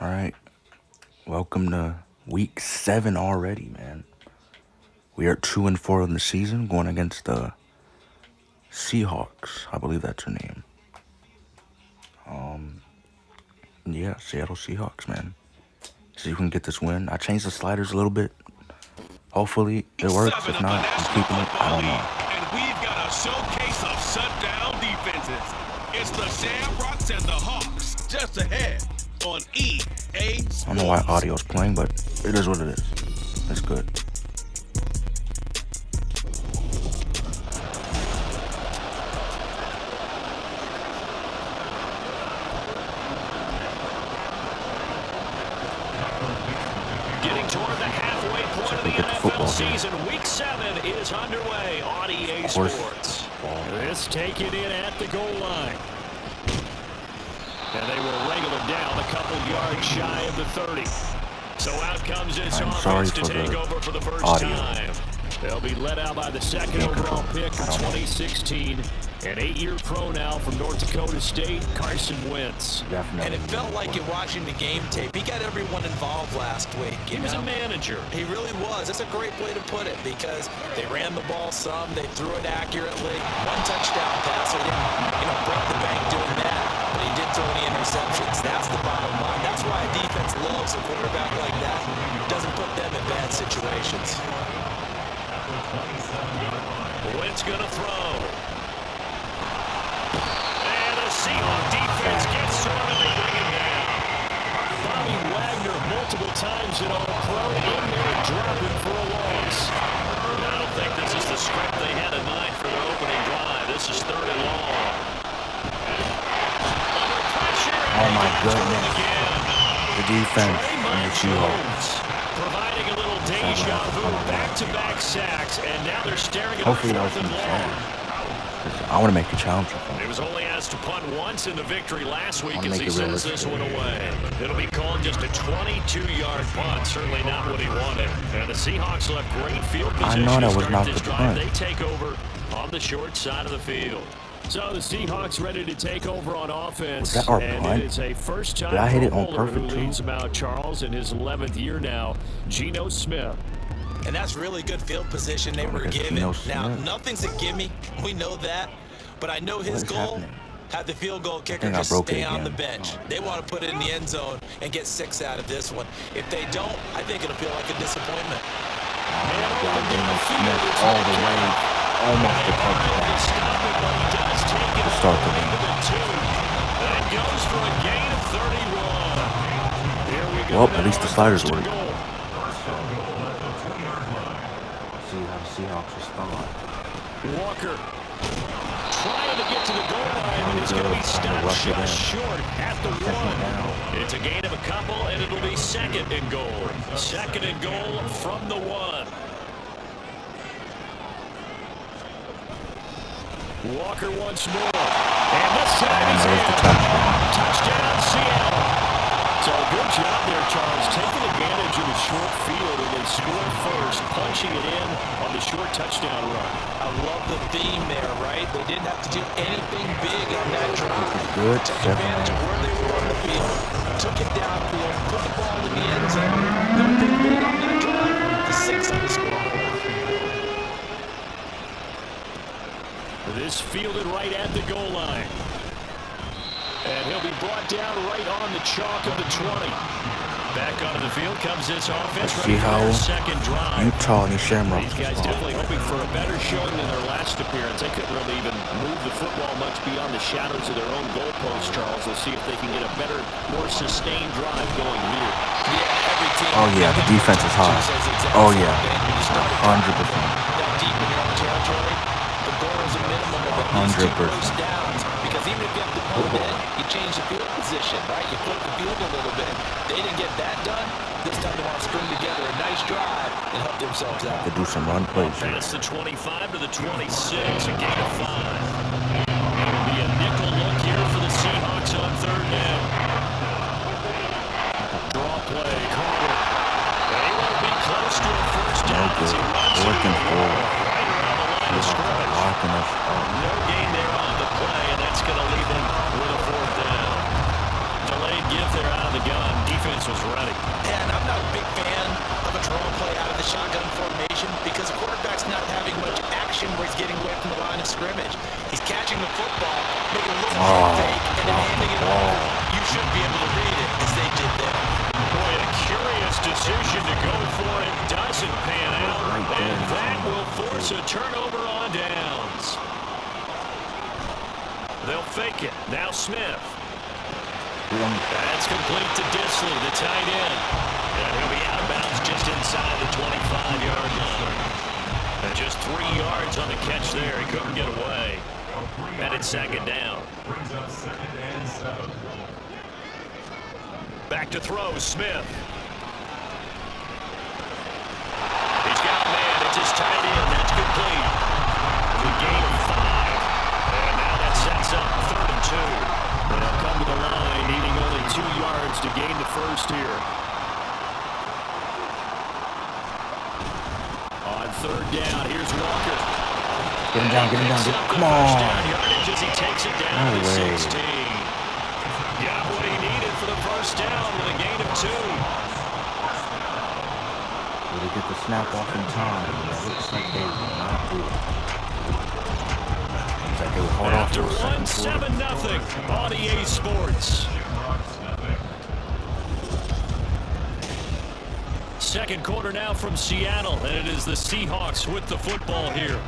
All right, welcome to week 7 already, man. We are 2-4 in the season, going against the Seahawks. I believe that's her name. Yeah, Seattle Seahawks, man. See if we can get this win. I changed the sliders a little bit. Hopefully it works. If not, I'm keeping it. I don't know. And we've got a showcase of shutdown defenses. It's the Shamrocks and the Hawks just ahead on EA Sports. I don't know why audio's playing, but it is what it is. It's good. Getting toward the halfway point of the NFL season, Week 7 is underway on EA Sports. This taken in at the goal line. And they will wrangle it down a couple yards shy of the 30. So out comes this offense to take over for the first time. They'll be led out by the second overall pick in 2016. An 8-year pro now from North Dakota State, Carson Wentz. And it felt like in watching the game tape, he got everyone involved last week. He was a manager. He really was. That's a great way to put it because they ran the ball some, they threw it accurately. One touchdown pass, so he didn't, break the bank doing that, but he didn't throw any interceptions. That's the bottom line. That's why a defense loves a quarterback like that. Doesn't put them in bad situations. Wentz gonna throw. Seahawk defense gets started, they bring him down. Bobby Wagner multiple times in All-Pro, in there dropping for a loss. I don't think this is the script they had in mind for their opening drive. This is 3rd and long. Under pressure. Oh my goodness. The defense and the Seahawks. Providing a little deja vu, back-to-back sacks, and now they're staring at Hopefully a 4th and long. I want to make a challenge. It was only asked to punt once in the victory last week as he sends this one away. It'll be called just a 22-yard punt. Certainly not what he wanted. And the Seahawks left great field position to start this drive. They take over on the short side of the field. So the Seahawks ready to take over on offense. Was that our and punt? it is a first-time Did I hit it Pro on Bowler perfect who leads them out, Charles, in his 11th year now, Geno Smith. And that's really good field position they were given. Now, nothing's a gimme. We know that. But I know his goal, have the field goal kicker just stay on the bench. They want to put it in the end zone and get 6 out of this one. If they don't, I think it'll feel like a disappointment. Smith all the way, almost a touchdown to start the game. That goes for a gain of 31. Well, at least the sliders work. See how the Seahawks respond. Walker trying to get to the goal line, and it's going to be stopped just short at the 1. It's a gain of a couple, and it'll be 2nd and goal. 2nd and goal from the 1. Walker once more. And this time he's in. Touchdown, Seattle. So good job there, Charles, taking advantage of the short field and then scoring first, punching it in on the short touchdown run. I love the theme there, right? They didn't have to do anything big on that drive. Good. Took advantage of where they were on the field, took it downfield, put the ball in the end zone. Nothing big on that drive. The 6 on the scoreboard. This fielded right at the goal line. And he'll be brought down right on the chalk of the 20. Back onto the field comes this offense. See how second drive. Utah and the Shamrocks. These guys definitely hoping for a better showing than their last appearance. They couldn't really even move the football much beyond the shadows of their own goalposts, Charles. We'll see if they can get a better, more sustained drive going here. Oh, yeah, the defense is high. Oh, yeah, 100%. Deep in your own territory, the goal is a minimum of at least 2 first downs. Because even if you have to punt it, you change the field position, right? You flip the field a little bit. They didn't get that done. This time they want to string together a nice drive and help themselves out. They do some run plays. That's the 25 to the 26, a gain of 5. It'll be a nickel look here for the Seahawks on 3rd down. Draw play, Carter. They won't be close to a first down as he runs it right around the line of scrimmage. No gain there on the play, and that's going to leave him with a 4th down. Delayed give there out of the gun. Defense scrimmage. He's catching the football, making a little fake, and then handing it off. You should be able to read it as they did there. Boy, a curious decision to go for it. Doesn't pan out, and that will force a turnover on downs. They'll fake it. Now Smith. That's complete to Disley, the tight end. And he'll be out of bounds just inside the 25-yard line. And just 3 yards on the catch there. He couldn't get away. And it's second down. Back to throw, Smith. He's got a man. It's his tight end. That's complete. The gain of 5. And now that sets up 3rd and 2. They'll come to the line, needing only 2 yards to gain the first here. On 3rd down, here's Walker. Get him down, come on. Yardage as he takes it down to 16. Got what he needed for the first down with a gain of 2. Did he get the snap off in time? It looks like they will not do it. After one, 7-0 on EA Sports. Second quarter now from Seattle, and it is the Seahawks with the football here.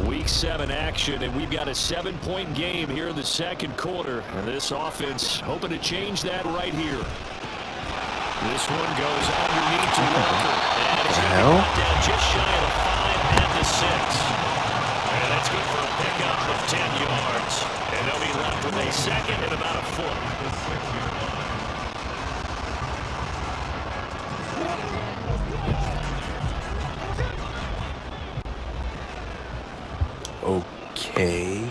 Week 7 action, and we've got a 7-point game here in the second quarter. And this offense hoping to change that right here. This one goes underneath to Walker. And it's going to be brought down just shy of 5 at the 6. And that's good for a pickup of 10 yards. And they'll be left with a second and about a foot. Okay.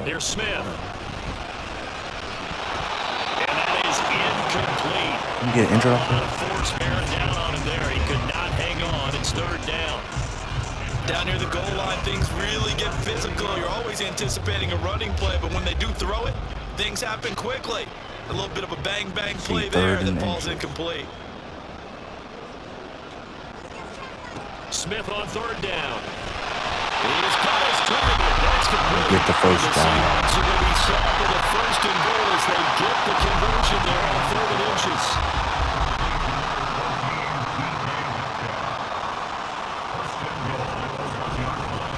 Here's Smith. And that is incomplete. You get injured off that? Force bearing down on him there. He could not hang on. It's 3rd down. Down near the goal line, things really get physical. You're always anticipating a running play, but when they do throw it, things happen quickly. A little bit of a bang-bang play there, and the ball's incomplete. Smith on 3rd down. He's got his target. That's complete. Get the first down. The Seahawks are going to be set up with a 1st and goal as they get the conversion there on 3rd and inches.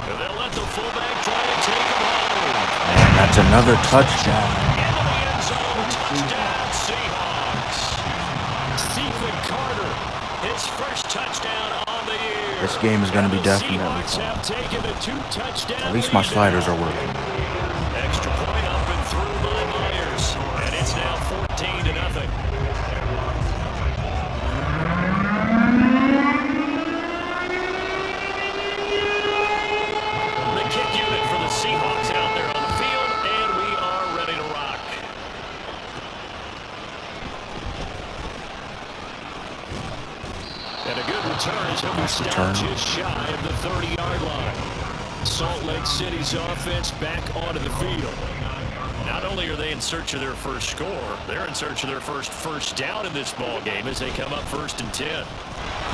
And they'll let the fullback try to take him home. And that's another touchdown. Into the end zone. Touchdown, Seahawks. Stephen Carter, his first touchdown on the year. This game is going to be definitely fun. At least my sliders are working. Extra point up and through by Myers. And it's now 14-0. The kick unit for the Seahawks out there on the field, and we are ready to rock. And a good return as he'll be stopped just shy of the 30-yard line. Salt Lake City's offense back onto the field. Not only are they in search of their first score, they're in search of their first down in this ball game as they come up 1st and 10.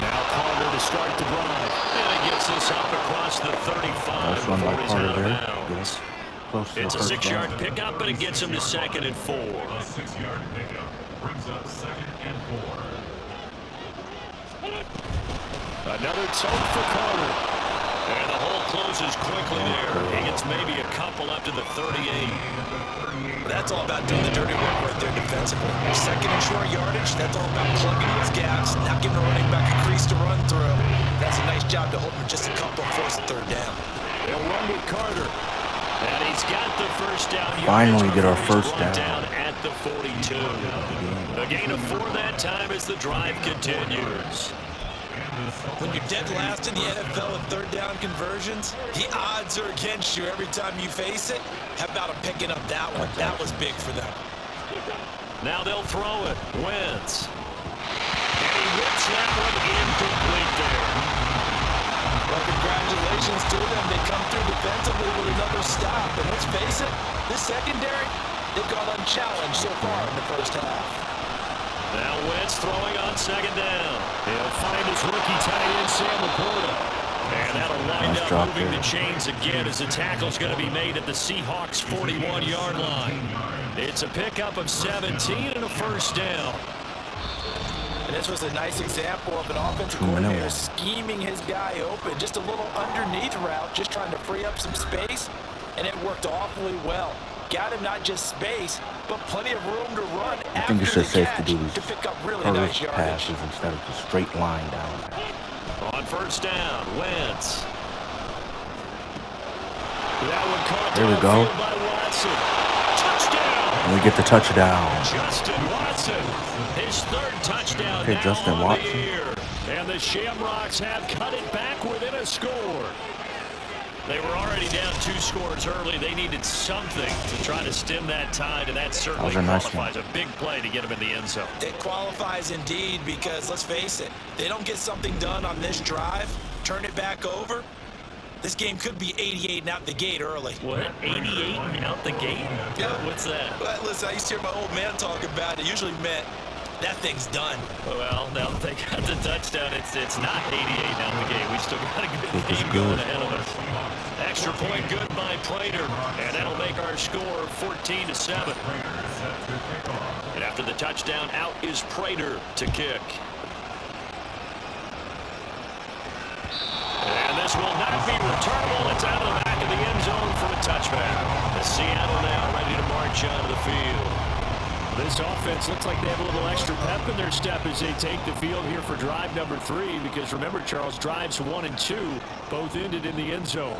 Now Carter to start the drive. And he gets this up across the 35 before he's out of bounds. It's a 6-yard pickup, but it gets him to 2nd and 4. 6-yard pickup brings up 2nd and 4. Another tote for Carter. And the hole closes quickly there. He gets maybe a couple up to the 38. That's all about doing the dirty work right there defensively. 2nd and short yardage, that's all about plugging those gaps, not giving the running back a crease to run through. That's a nice job to hold him just a couple and force the 3rd down. They'll run with Carter. And he's got the first down. Finally get our first down. At the 42. A gain of 4 that time as the drive continues. When you're dead last in the NFL in 3rd down conversions, the odds are against you every time you face it. How about him picking up that one? That was big for them. Now they'll throw it. Wentz. And he whips that one incomplete there. Well, congratulations to them. They come through defensively with another stop. And let's face it, this secondary, they've gone unchallenged so far in the first half. Now Wentz throwing on 2nd down. He'll find his rookie tight end, Sam Laporta. And that'll wind Nice up drop moving there. the chains again as the tackle's going to be made at the Seahawks' 41-yard line. It's a pickup of 17 and a first down. And this was a nice example of an offensive coordinator scheming his guy open. Just a little underneath route, just trying to free up some space, and it worked awfully well. Got him not just space, but plenty of room to run I think it's just safe to do these to pick up really curved nice yardage. passes instead of the straight line down there. On first down, Wentz. That one caught There we go. downfield by Watson. Touchdown! And we get the touchdown. Justin Watson, his third touchdown Okay, now Justin on Watson. the year. And the Shamrocks have cut it back within a score. They were already down 2 scores early. They needed something to try to stem that tide, and that certainly qualifies. A big play to get them in the end zone. It qualifies indeed because, let's face it, they don't get something done on this drive, turn it back over, this game could be 88 and out the gate early. What? 88 and out the gate? Yeah. What's that? Well, listen, I used to hear my old man talk about it. It usually meant that thing's done. Well, now they got the touchdown. It's not 88 out the gate. We still got a good game going ahead of us. Extra point good by Prater, and that'll make our score 14-7. And after the touchdown, out is Prater to kick. And this will not be returnable. It's out of the back of the end zone for a touchback. The Seattle now ready to march out of the field. This offense looks like they have a little extra pep in their step as they take the field here for drive number 3, because remember, Charles, drives 1 and 2 both ended in the end zone.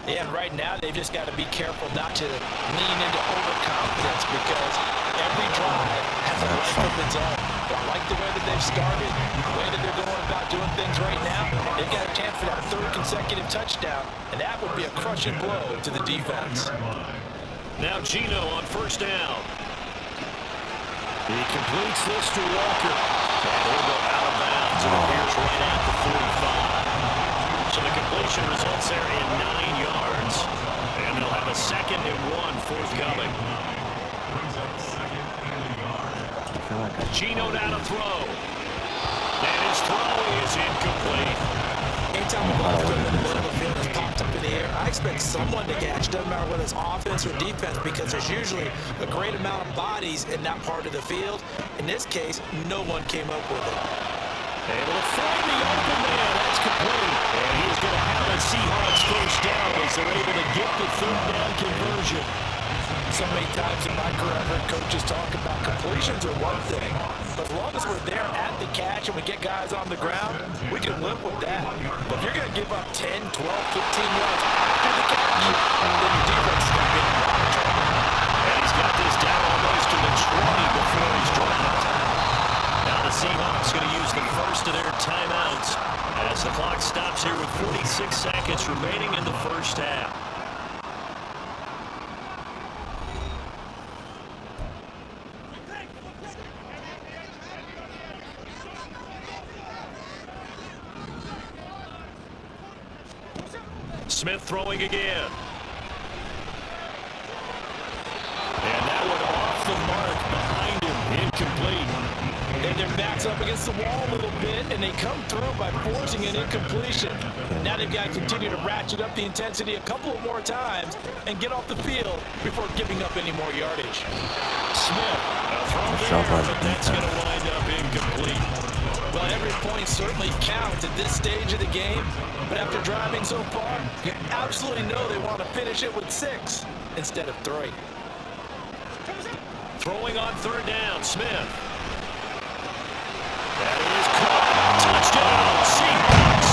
Yeah, and right now they've just got to be careful not to lean into overconfidence because every drive has a life of its own. But I like the way that they've started, the way that they're going about doing things right now. They've got a chance for that 3rd consecutive touchdown, and that would be a crushing blow to the defense. Now Gino on first down. He completes this to Walker. And he'll go out of bounds. It appears right at the 45. So the completion results there in 9 yards. And they'll have a 2nd and 1 forthcoming. Gino down to throw. And his throw is incomplete. Anytime a ball in the middle of the field is popped up in the air, I expect someone to catch. Doesn't matter whether it's offense or defense, because there's usually a great amount of bodies in that part of the field. In this case, no one came up with it. Able to find the open man. That's complete. And he's going to have a Seahawks first down as they're able to get the 3rd down conversion. So many times in my career, I've heard coaches talk about completions are one thing, but as long as we're there at the catch and we get guys on the ground, we can live with that. But if you're going to give up 10, 12, 15 yards after the catch, then your defense is going to be in a lot of trouble. And he's got this down almost to the 20 before he's dropped. Now the Seahawks going to use the first of their timeouts as the clock stops here with 46 seconds remaining in the first half. Smith throwing again. And that one off the mark behind him. Incomplete. And their back's up against the wall a little bit, and they come through by forcing an incompletion. Now they've got to continue to ratchet up the intensity a couple of more times and get off the field before giving up any more yardage. Smith, a throw there, but that's going to wind up incomplete. Well, every point certainly counts at this stage of the game, but after driving so far, you absolutely know they want to finish it with 6 instead of 3. Throwing on 3rd down, Smith. That is caught. Touchdown, Seahawks.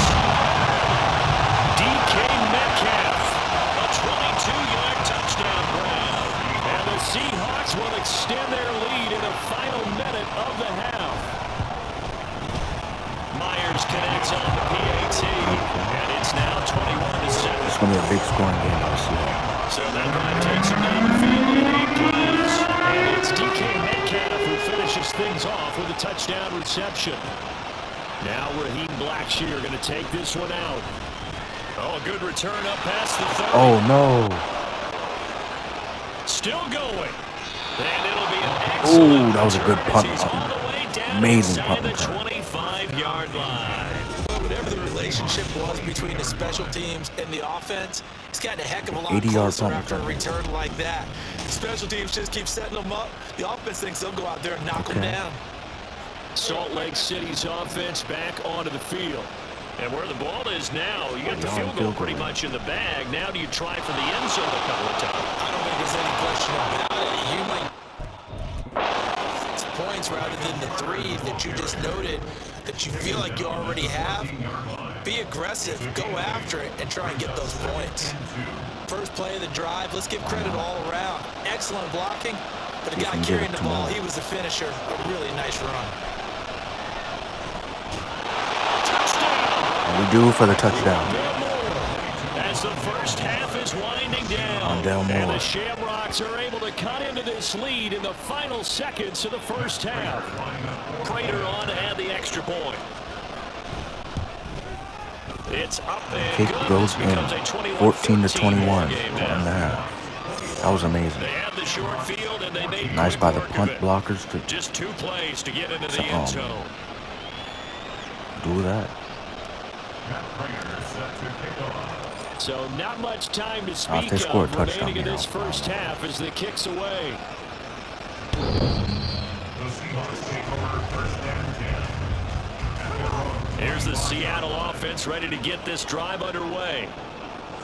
DK Metcalf, a 22-yard touchdown grab. And the Seahawks will extend their lead in the final minute of the half. Myers connects on the PAT, and it's now 21-7. It's going to be a big scoring game, I see. So that drive takes him down the field in 8 plays. And it's DK Metcalf who finishes things off with a touchdown reception. Now Raheem Blackshear going to take this one out. Oh, a good return up past the 30. Oh, no. Still going. And it'll be an excellent Ooh, that was a good punt. He's all the way down Amazing inside punt the return. 25-yard line. Whatever the relationship was between the special teams and the offense, it's gotten a heck of a lot 80-yard closer punt after a return. return like that. Special teams just keep setting them up. The offense thinks they'll go out there and knock them down. Salt Lake City's offense back onto the field. And where the ball is now, you got the field goal pretty much in the bag. Now do you try for the end zone a couple of times? I don't think there's any question about it. You might 6 points rather than the 3 that you just noted that you feel like you already have. Be aggressive, go after it, and try and get those points. First play of the drive, let's give credit all around. Excellent blocking, but the guy carrying the ball, he was the finisher. A really nice run. We do for the touchdown. As the first half is winding down, and the Shamrocks are able to cut into this lead in the final seconds of the first half. Prater on to add the extra point. It's up and Kick good. goes in. 14-21 on game that. That was amazing. They have the short field and they made Nice by the work of punt it. blockers to Just 2 plays to get into the end zone. do that. So not much time to speak they scored a of touchdown remaining in here. this first half as the kick's away. Here's the Seattle offense ready to get this drive underway.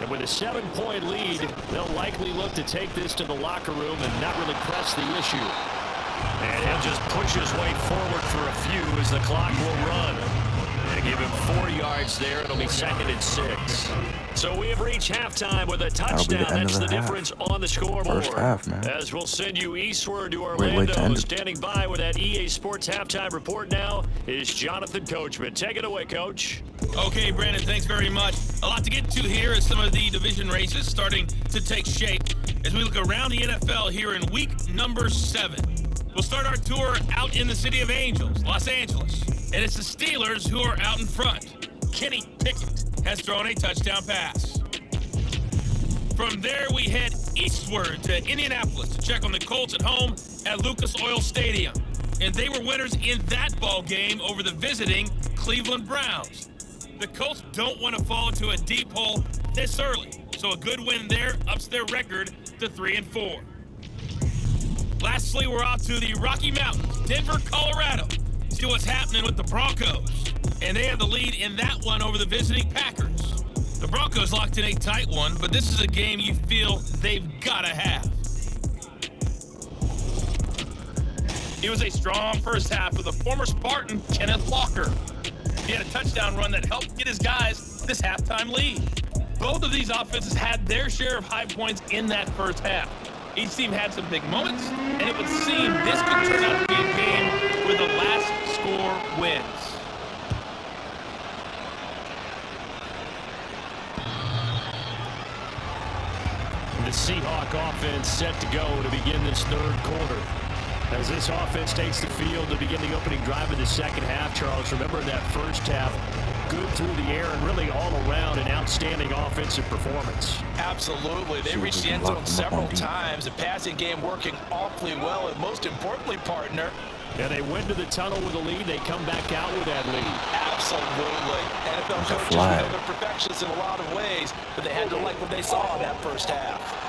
And with a 7-point lead, they'll likely look to take this to the locker room and not really press the issue. And he'll just push his way forward for a few as the clock will run. And give him 4 yards there. It'll be 2nd and 6. So we have reached halftime with a touchdown. That's the difference on the scoreboard. First half, man. As we'll send you eastward to Great way to Orlando. end it. Standing by with that EA Sports halftime report now is Jonathan Coachman. Take it away, Coach. Okay, Brandon, thanks very much. A lot to get to here as some of the division races starting to take shape as we look around the NFL here in week number 7. We'll start our tour out in the city of Angels, Los Angeles. And it's the Steelers who are out in front. Kenny Pickett has thrown a touchdown pass. From there, we head eastward to Indianapolis to check on the Colts at home at Lucas Oil Stadium. And they were winners in that ball game over the visiting Cleveland Browns. The Colts don't want to fall into a deep hole this early, so a good win there ups their record to 3-4. Lastly, we're off to the Rocky Mountains, Denver, Colorado. See what's happening with the Broncos. And they have the lead in that one over the visiting Packers. The Broncos locked in a tight one, but this is a game you feel they've got to have. It was a strong first half with a former Spartan, Kenneth Walker. He had a touchdown run that helped get his guys this halftime lead. Both of these offenses had their share of high points in that first half. Each team had some big moments, and it would seem this could turn out to be a game where the last score wins. The Seahawk offense set to go to begin this third quarter. As this offense takes the field to begin the opening drive of the second half, Charles, remember that first half, good through the air and really all around an outstanding offensive performance. Absolutely. They reached the end zone several times. The passing game working awfully well, and most importantly, partner. Yeah, they went to the tunnel with a lead. They come back out with that lead. Absolutely. NFL coaches know they're perfectionists in a lot of ways, but they had to like what they saw in that first half.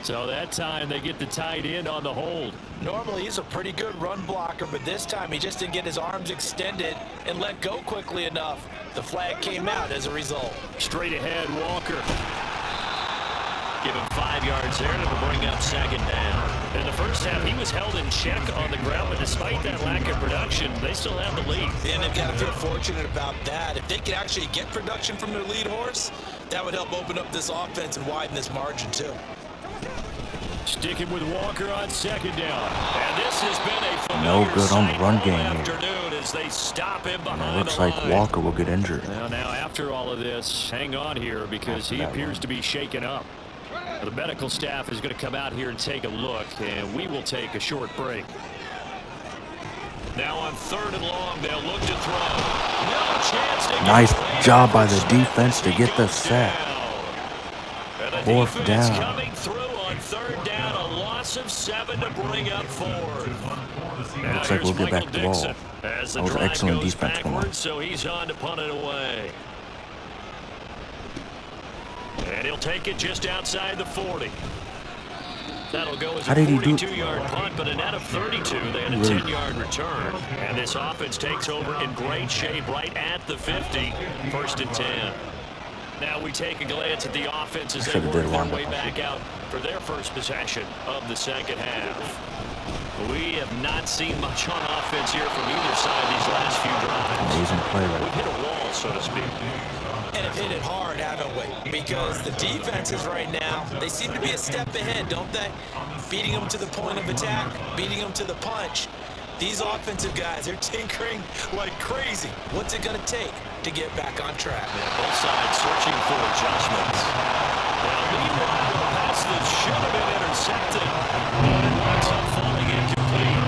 So that time they get the tight end on the hold. Normally he's a pretty good run blocker, but this time he just didn't get his arms extended and let go quickly enough. The flag came out as a result. Straight ahead, Walker. Give him 5 yards there, and it'll bring up 2nd down. In the first half, he was held in check on the ground, but despite that lack of production, they still have the lead. And they've got to feel fortunate about that. If they could actually get production from their lead horse, that would help open up this offense and widen this margin too. Sticking with Walker on 2nd down. And this has been a familiar no good on the run game afternoon as they stop him behind it looks the like line. Walker will get injured. Now, after all of this, hang on here because he appears to be shaken up. The medical staff is going to come out here and take a look, and we will take a short break. Now on 3rd and long, they'll look to throw. No chance to get Nice job by the defense to get the sack. 4th down. Coming through on 3rd down, a loss of 7 to bring up 4th. Looks like we'll get back the ball. That was excellent defense from him. So he's on to punt it away. And he'll take it just outside the 40. That'll go as a 42-yard punt, but a net of 32. They had a 10-yard return. And this offense takes over in great shape right at the 50. First and 10. Now we take a glance at the offense as they work their way back out for their first possession of the second half. We have not seen much on offense here from either side these last few drives. Amazing play. We've hit a wall, so to speak. And have hit it hard, haven't we? Because the defenses right now, they seem to be a step ahead, don't they? Beating them to the point of attack, beating them to the punch. These offensive guys are tinkering like crazy. What's it going to take to get back on track? Yeah, both sides searching for adjustments. Now, meanwhile, the pass that should have been intercepted winds up falling incomplete.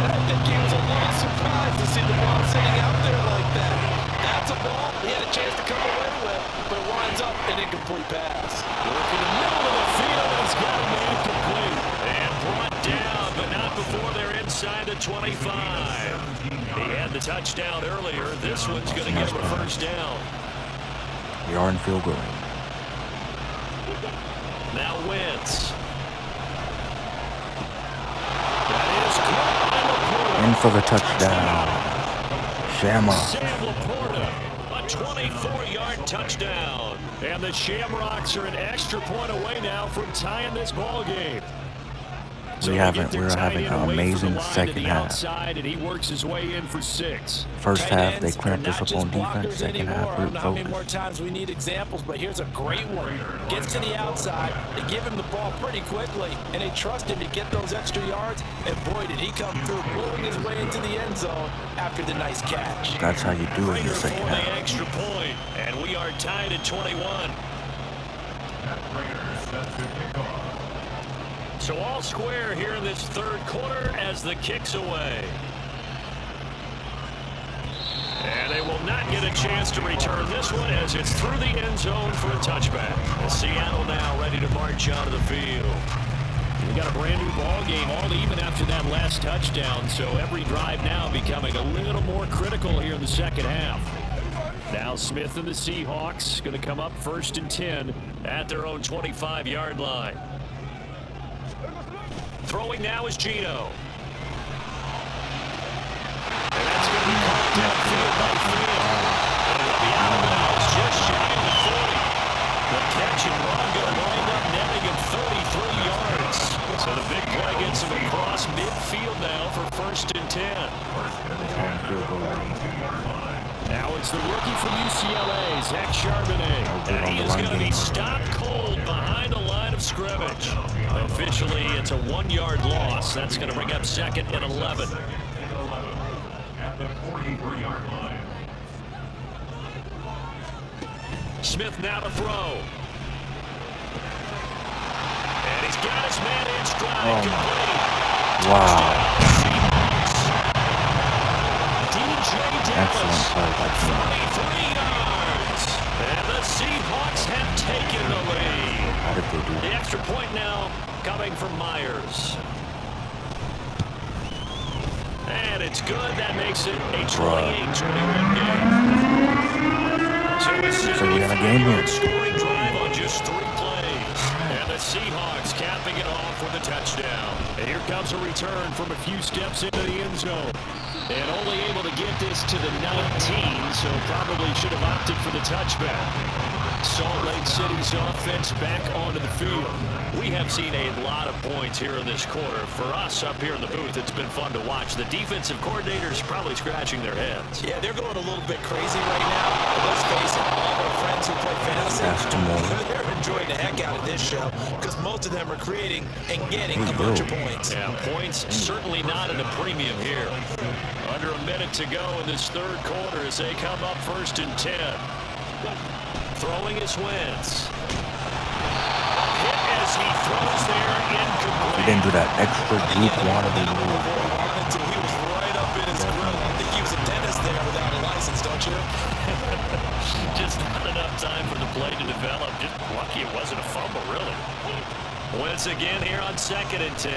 And I think he was a little surprised to see the ball sitting out there like that. That's a ball he had a chance to come away with, but it winds up an incomplete pass. Look in the middle of the field, it's got to be incomplete. And brought down, but not before they're inside the 25. He had the touchdown earlier. This one's going to give him a first down. We are in field goal. Now Wentz. That is good. In for the touchdown. Shamrocks. Sam Laporta, a 24-yard touchdown. And the Shamrocks are an extra point away now from tying this ball game. We're having an amazing second half. And he works his way in for 6. First half, they clamped us up on defense. Second half, we're focused. How many more times we need examples, but here's a great one. Gets to the outside, they give him the ball pretty quickly, and they trust him to get those extra yards, and boy, did he come through, blowing his way into the end zone after the nice catch. That's how you do it in the second half. The extra point, and we are tied at 21. So all square here in this third quarter as the kick's away. And they will not get a chance to return this one as it's through the end zone for a touchback. And Seattle now ready to march out of the field. We got a brand new ball game all even after that last touchdown. So every drive now becoming a little more critical here in the second half. Now Smith and the Seahawks going to come up first and 10 at their own 25-yard line. Throwing now is Gino. And that's going to be caught downfield by Field. And it'll be out of bounds just shy of the 40. The catch and run going to wind up netting him 33 yards. So the big play gets him across midfield now for first and 10. Now it's the rookie from UCLA, Zach Charbonnet. And he is going to be stopped cold behind the line of scrimmage. Officially, it's a 1-yard loss. That's going to bring up second and 11. At the 43-yard line. Smith now to throw. And he's got his man in stride. Complete. Wow. Excellent play by 23 yards. And the Seahawks have taken the lead. How did they do that? The extra point now coming from Myers. And it's good. That makes it a 28-21 game. So we got a game here. Scoring drive on just 3 plays. And the Seahawks capping it off with a touchdown. And here comes a return from a few steps into the end zone. And only able to get this to the 19, so probably should have opted for the touchback. Salt Lake City's offense back onto the field. We have seen a lot of points here in this quarter. For us up here in the booth, it's been fun to watch. The defensive coordinators probably scratching their heads. Yeah, they're going a little bit crazy right now. But let's face it, all of our friends who play fantasy, they're enjoying the heck out of this show because most of them are creating and getting a bunch of points. Yeah, points certainly not in the premium here. Under a minute to go in this third quarter as they come up first and 10. Throwing is Wentz. Hit as he throws there, incomplete. He didn't do that extra juke wannabe move. He was right up in his grill. I think he was a dentist there without a license, don't you? Just not enough time for the play to develop. Just lucky it wasn't a fumble, really. Wentz again here on second and 10.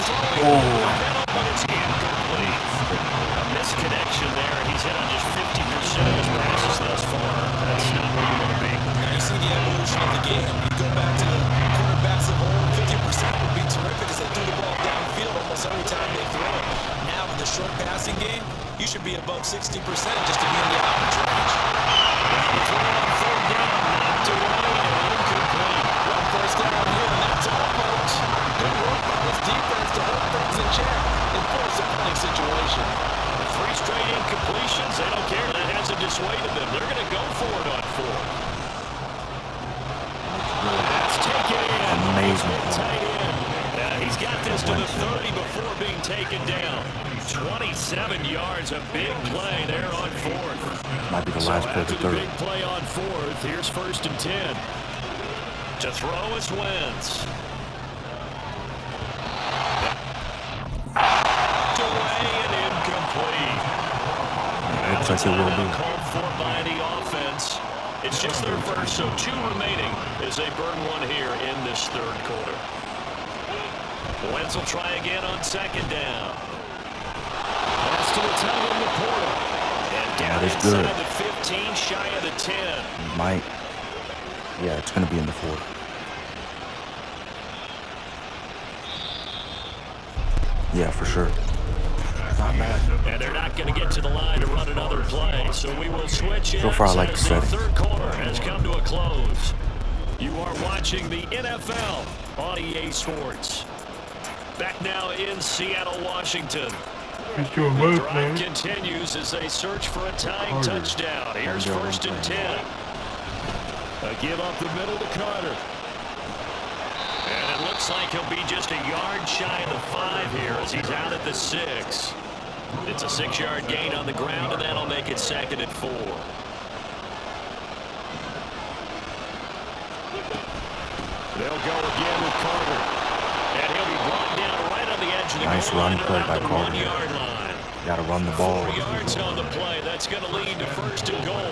But it's incomplete. A misconnection there. He's hit on just 50% of his passes thus far. That's not where you want to be. Now you see the evolution of the game. You go back to the quarterbacks of old, 50% would be terrific as they threw the ball downfield almost every time they throw it. Now with the short passing game, you should be above 60% just to be in the average range. Third down, knocked away and incomplete. Well, first down here, and that's all, folks. Good work by this defense to hold things in check and force a punting situation. With 3 straight incompletions, they don't care. That hasn't dissuaded them. They're going to go for it on 4th. That's taken in. Amazing. Tight end. He's got this to the 30 before being taken down. 27 yards, a big play there on 4th. Might be the last play of the After the third. big play on 4th, here's 1st and 10. To throw is Wentz. Away and incomplete. Looks like it will be. Called for by the offense. It's just their first, so 2 remaining as they burn 1 here in this 3rd quarter. Wentz will try again on 2nd down. Pass to the tight end, Laporta. And down inside the 15, shy of the 10. Might. Yeah, it's going to be in the 4th. Yeah, for sure. Not bad. And they're not going to get to the line to run another play, so we will switch in. So far, I like the settings. The 3rd quarter has come to a close. You are watching the NFL on EA Sports. Back now in Seattle, Washington. The drive continues as they search for a tying touchdown. Here's 1st and 10. A give up the middle to Carter. And it looks like he'll be just a yard shy of the 5 here as he's out at the 6. It's a 6-yard gain on the ground, and that'll make it 2nd and 4. They'll go again with Carter. And he'll be brought down right on the edge of the nice goal run line play by around the Carter. 1-yard line. Got to run the ball. 4 yards on the play. That's going to lead to 1st and goal.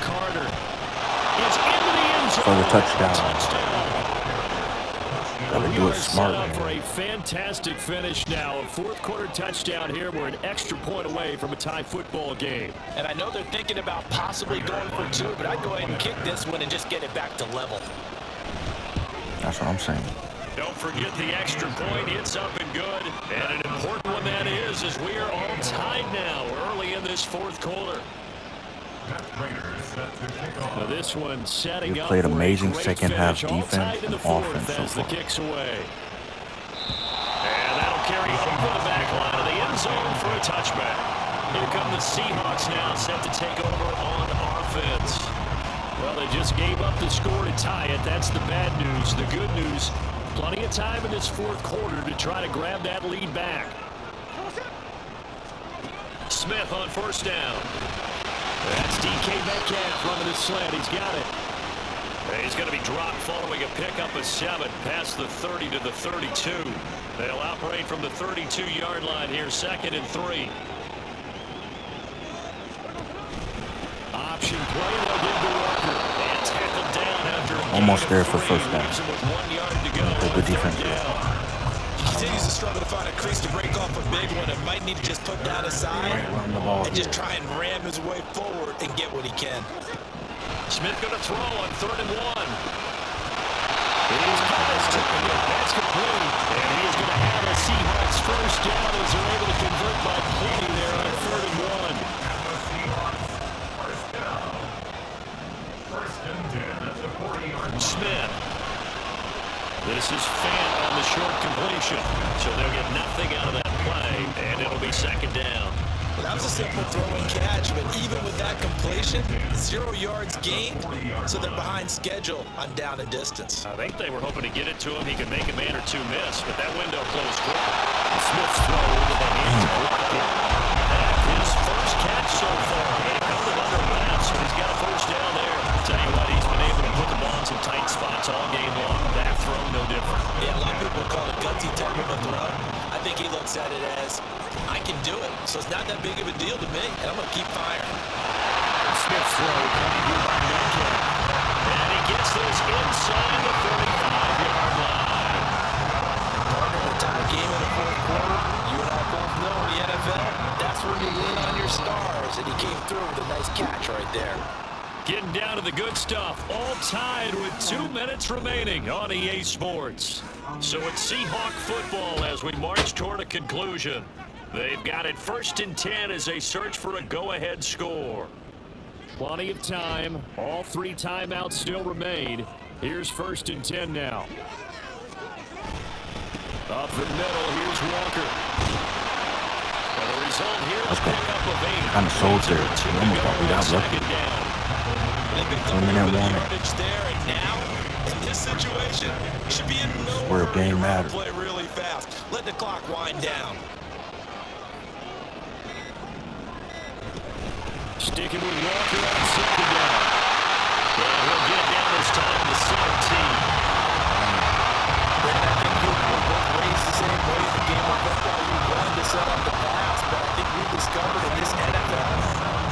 Carter is into the end zone. For the touchdown. Gotta do it smart, Set up for man. a fantastic finish now. A 4th quarter touchdown here. We're an extra point away from a tie football game. And I know they're thinking about possibly going for 2, but I'd go ahead and kick this one and just get it back to level. That's what I'm saying. Don't forget the extra point. It's up and good. And an important one that is, as we are all tied now early in this 4th quarter. Now this one setting We up played for a amazing great second half finish. All defense tied in and the 4th offense so as the far. kick's away. And that'll carry over the back line of the end zone for a touchback. Here come the Seahawks now, set to take over on offense. Well, they just gave up the score to tie it. That's the bad news. The good news, plenty of time in this 4th quarter to try to grab that lead back. Smith on 1st down. That's DK Metcalf running the slant. He's got it. And he's going to be dropped following a pickup of 7 past the 30 to the 32. They'll operate from the 32-yard line here, 2nd and 3. Option play, they'll give to Walker. And tackled down after Almost there for 1st down. with 1 yard to go. Play good defense. He continues to struggle to find a crease to break off a big one and might need to just put down his side Run the ball and just here. try and ram his way forward and get what he can. Smith going to throw on 3rd and 1. He's got his ticket. That's complete. And he's going to have a Seahawks 1st down as they're able to convert by play there on 3rd and 1. Smith. This is Fant on the short completion. So they'll get nothing out of that play, and it'll be 2nd down. Well, that was a simple throw and catch, but even with that completion, 0 yards gained, so they're behind schedule on down and distance. I think they were hoping to get it to him. He could make a man or 2 miss, but that window closed quick. Smith's throw into the hands of Rocket. His 1st catch so far. He held it under wraps, but he's got a 1st down there. Tell you what, he's been able to put the ball in some tight spots all game long. That throw, no different. Yeah, a lot of people call it gutsy type of a throw. I think he looks at it as, I can do it, so it's not that big of a deal to me, and I'm going to keep firing. Smith's throw coming here by Metcalf. And he gets this inside the 35-yard line. Partner, the time of game in the fourth quarter, you and I both know in the NFL, that's where you lean on your stars, and he came through with a nice catch right there. Getting down to the good stuff, all tied with 2 minutes remaining on EA Sports. So it's Seahawk football as we march toward a conclusion. They've got it 1st and 10 as they search for a go-ahead score. Plenty of time. All 3 timeouts still remain. Here's 1st and 10 now. Up the middle, here's Walker. And the result here is pick up of 8. Kind of sold there. We almost thought we got lucky. 1-minute warning. There and now, in this situation, should be in Where a game matters. Play really fast. Let the clock wind down. Sticking with Walker on 2nd down. And he'll get it down this time to 17. Brandon, I think you were both raised the same way in the game of football. You run to set up the pass, but I think we discovered in this NFL,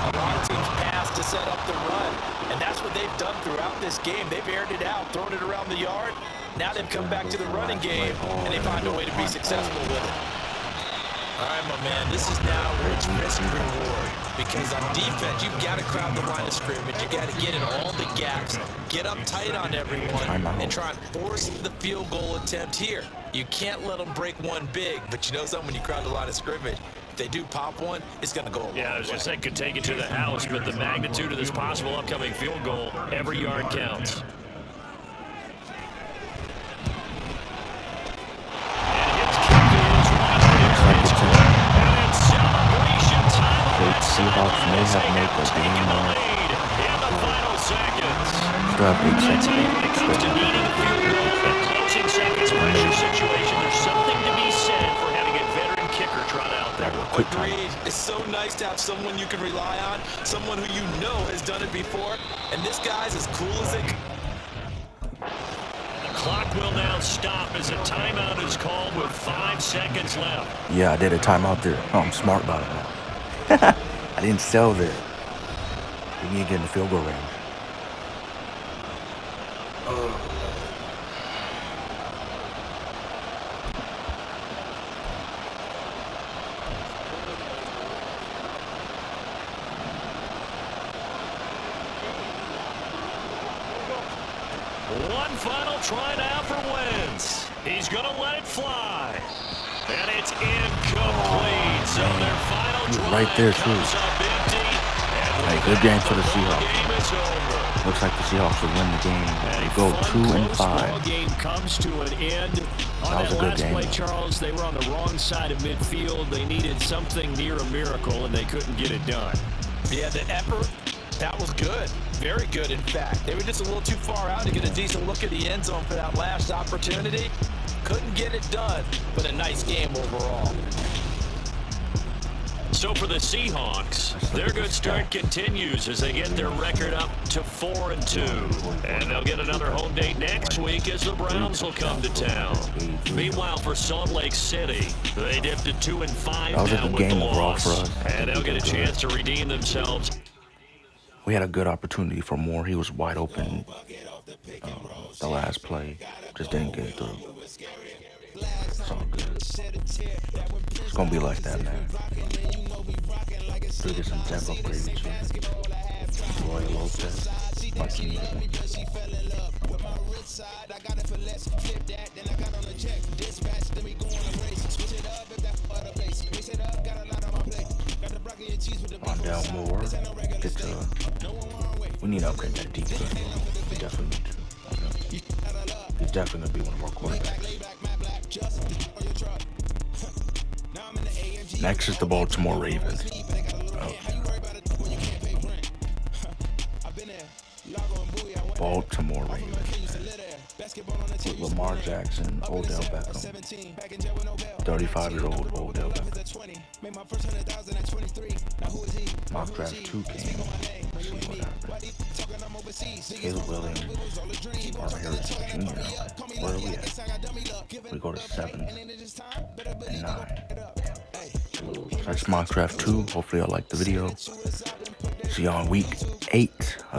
a lot of teams pass to set up the run. And that's what they've done throughout this game. They've aired it out, thrown it around the yard. Now they've come back to the running game, and they find a way to be successful with it. All right, my man, this is now where it's risk reward. Because on defense, you've got to crowd the line of scrimmage. You got to get in all the gaps, get up tight on everyone, and try and force the field goal attempt here. You can't let them break one big, but you know something, when you crowd the line of scrimmage, if they do pop one, it's going to go a long way. Yeah, I was just saying, could take it to the house, but the magnitude of this possible upcoming field goal, every yard counts. Seahawks may have made the game winner. Still have 8 seconds. There's something to be said for having a veteran kicker trot out there. Quick time. It's so nice to have someone you can rely on, someone who you know has done it before, and this guy's as cool as it. The clock will now stop as a timeout is called with 5 seconds left. Yeah, I did a timeout there. Oh, I'm smart about it now. I didn't sell there. We need to get in the field goal range. One final try now for Wentz. He's going to let it fly. And it's incomplete. So their final drive right there, too. comes up empty. Hey, good game for the Seahawks. Looks like the Seahawks will win the game. They go 2-5. Game comes to an end. On That was a good last game. play, Charles, they were on the wrong side of midfield. They needed something near a miracle, and they couldn't get it done. Yeah, the effort, that was good. Very good, in fact. They were just a little too far out to get a decent look at the end zone for that last opportunity. Couldn't get it done, but a nice game overall. So for the Seahawks, their good start continues as they get their record up to 4-2. And they'll get another home date next week as the Browns will come to town. Meanwhile, for Salt Lake City, they dipped to 2-5 That was a now good with game the overall loss. for us. And they'll get a chance to redeem themselves. We had a good opportunity for more. He was wide open the last play. Just didn't get it through. It's all good. It's going to be like that, man. Still get some depth upgrades too. Roy Lopez. Like he needed one. On down more. Get to. We need to upgrade that defense. We definitely need to. He's definitely going to be one of our quarterbacks. Next is the Baltimore Ravens. Baltimore Ravens. With Lamar Jackson, Odell Beckham. 35-year-old Odell Beckham. Mock draft 2 came. Let's see what happens. Caleb Williams, Marvin Harrison Jr. Where are we at? We go to 7 and 9. That's mock draft 2. Hopefully y'all like the video. See y'all in week 8.